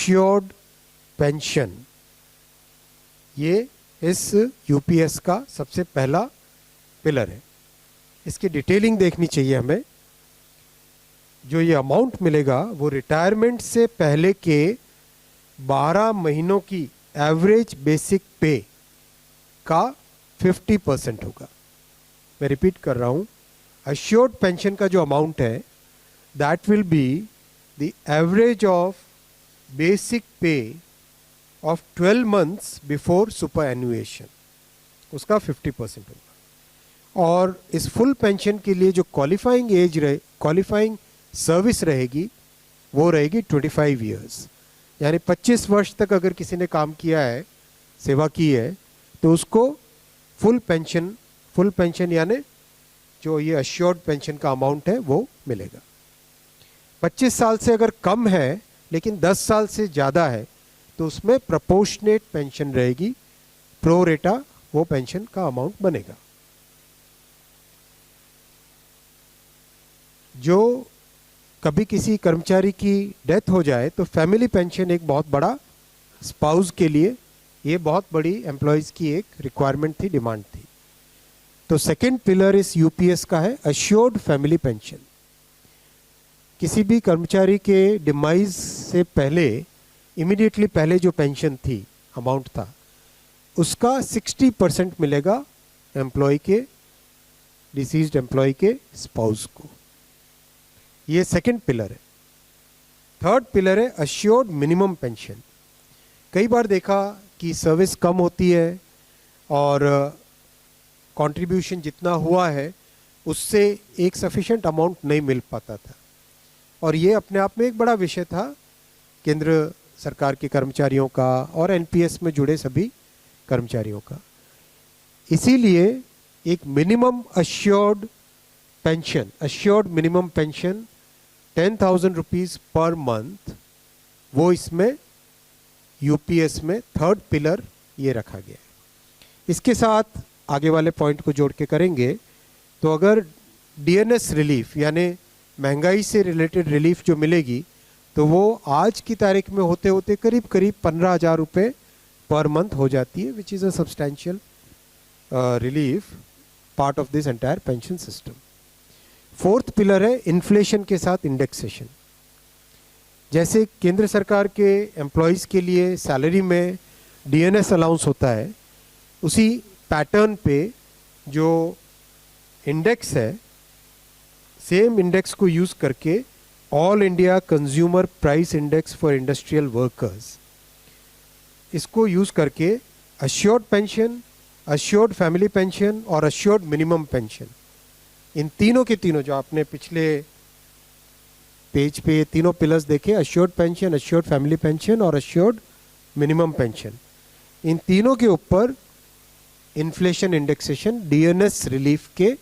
Assured pension, ये इस UPS का सबसे पहला पिलर है। इसकी डिटेलिंग देखनी चाहिए हमें। जो ये अमाउंट मिलेगा वो रिटायरमेंट से पहले के 12 महीनों की एवरेज बेसिक पे का 50% होगा। मैं रिपीट कर रहा हूँ, अश्योर्ड पेंशन का जो अमाउंट है that will be the average of basic पे ऑफ 12 मंथ्स बिफोर सुपर एनुएशन, उसका 50% होगा। और इस फुल पेंशन के लिए जो क्वालिफाइंग एज रहे, क्वालिफाइंग सर्विस रहेगी, वो रहेगी 25 ईयर्स। यानी 25 वर्ष तक अगर किसी ने काम किया है, सेवा की है, तो उसको फुल पेंशन यानी जो ये अश्योर्ड पेंशन का अमाउंट है वो मिलेगा। 25 साल से अगर कम है लेकिन 10 साल से ज़्यादा है तो उसमें प्रोपोर्शनेट पेंशन रहेगी, प्रो रेटा वो पेंशन का अमाउंट बनेगा। जो कभी किसी कर्मचारी की डेथ हो जाए तो फैमिली पेंशन एक बहुत बड़ा, स्पाउस के लिए ये बहुत बड़ी एम्प्लॉयज़ की एक रिक्वायरमेंट थी, डिमांड थी। तो सेकंड पिलर इस यूपीएस का है अश्योर्ड फैमिली पेंशन। किसी भी कर्मचारी के डिमाइज से पहले, इमीडिएटली पहले जो पेंशन थी, अमाउंट था, उसका 60% मिलेगा एम्प्लॉय के, डिसीज्ड एम्प्लॉय के स्पाउस को। ये सेकंड पिलर है। थर्ड पिलर है अश्योर्ड मिनिमम पेंशन। कई बार देखा कि सर्विस कम होती है और कंट्रीब्यूशन जितना हुआ है उससे एक सफिशिएंट अमाउंट नहीं मिल पाता था, और ये अपने आप में एक बड़ा विषय था केंद्र सरकार के कर्मचारियों का और एनपीएस में जुड़े सभी कर्मचारियों का। इसीलिए एक minimum assured pension, assured minimum pension 10,000 rupees per month, वो इसमें यूपीएस में थर्ड पिलर ये रखा गया है। इसके साथ आगे वाले पॉइंट को जोड़ के करेंगे तो अगर डीएनएस रिलीफ यानी महंगाई से रिलेटेड रिलीफ जो मिलेगी तो वो आज की तारीख में होते होते करीब करीब 15,000 रुपये पर मंथ हो जाती है, which is a substantial relief part of this entire pension system. Fourth pillar है इन्फ्लेशन के साथ इंडेक्सेशन। जैसे केंद्र सरकार के एम्प्लॉयज़ के लिए सैलरी में डीएनएस अलाउंस होता है, उसी पैटर्न पे जो इंडेक्स है, सेम इंडेक्स को यूज़ करके all India consumer price index for industrial workers, इसको यूज़ करके assured pension, assured family pension और अश्योर्ड मिनिमम पेंशन, इन तीनों के तीनों जो आपने पिछले पेज पे तीनों पिलर्स देखे, assured pension, assured family pension और अश्योर्ड मिनिमम पेंशन, इन तीनों के ऊपर इन्फ्लेशन इंडेक्सेशन डीएनएस रिलीफ के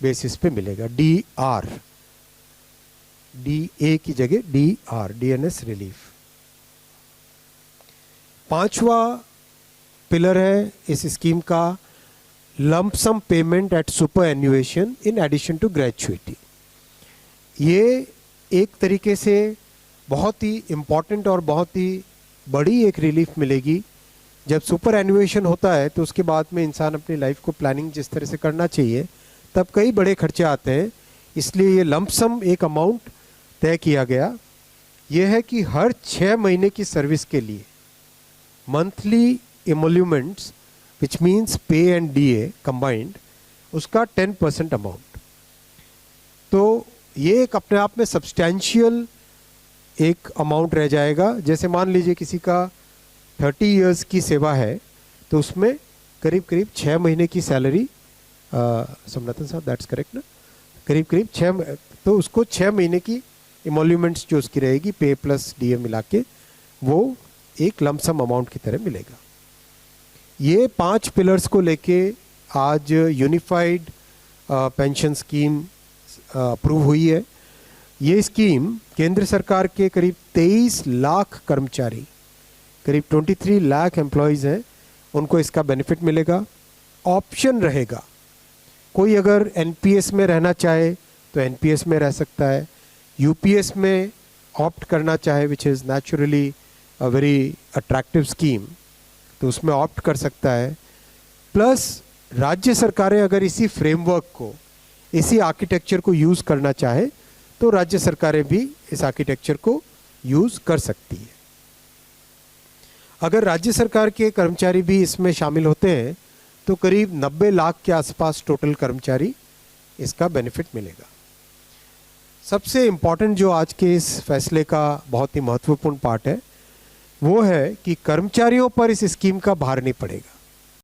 बेसिस पे मिलेगा। डीआर, डीए की जगह डीआर, डीएनएस रिलीफ। पांचवा पिलर है इस स्कीम का lump sum payment at superannuation in addition to gratuity. ये एक तरीके से बहुत ही इम्पॉर्टेंट और बहुत ही बड़ी एक रिलीफ मिलेगी। जब सुपर एन्युएशन होता है तो उसके बाद में इंसान अपनी लाइफ को प्लानिंग जिस तरह से करना चाहिए, तब कई बड़े खर्चे आते हैं, इसलिए ये लंप सम एक अमाउंट तय किया गया। ये है कि हर 6 महीने की सर्विस के लिए मंथली एमोल्यूमेंट्स विच मीन्स पे एंड डीए कंबाइंड, उसका 10% अमाउंट। तो ये एक अपने आप में सब्सटैंशियल एक अमाउंट रह जाएगा। जैसे मान लीजिए किसी का 30 इयर्स की सेवा है तो उसमें करीब करीब 6 महीने की सैलरी, सोमनाथन साहब दैट्स करेक्ट ना, करीब करीब 6, तो उसको 6 महीने की एमोल्यूमेंट्स जो उसकी रहेगी पे प्लस डीए मिला के, वो एक लमसम अमाउंट की तरह मिलेगा। ये 5 पिलर्स को लेके आज यूनिफाइड पेंशन स्कीम अप्रूव हुई है। ये स्कीम केंद्र सरकार के करीब 23 लाख कर्मचारी, करीब 23 लाख एम्प्लॉयज़ हैं, उनको इसका बेनिफिट मिलेगा। ऑप्शन रहेगा, कोई अगर एनपीएस में रहना चाहे तो एनपीएस में रह सकता है, यूपीएस में ऑप्ट करना चाहे which is naturally a very attractive scheme, तो उसमें ऑप्ट कर सकता है। प्लस राज्य सरकारें अगर इसी फ्रेमवर्क को, इसी आर्किटेक्चर को यूज़ करना चाहे तो राज्य सरकारें भी इस आर्किटेक्चर को यूज़ कर सकती है। अगर राज्य सरकार के कर्मचारी भी इसमें शामिल होते हैं तो करीब 90 लाख के आसपास टोटल कर्मचारी इसका बेनिफिट मिलेगा। सबसे इम्पॉर्टेंट जो आज के इस फैसले का बहुत ही महत्वपूर्ण पार्ट है वो है कि कर्मचारियों पर इस स्कीम का भार नहीं पड़ेगा।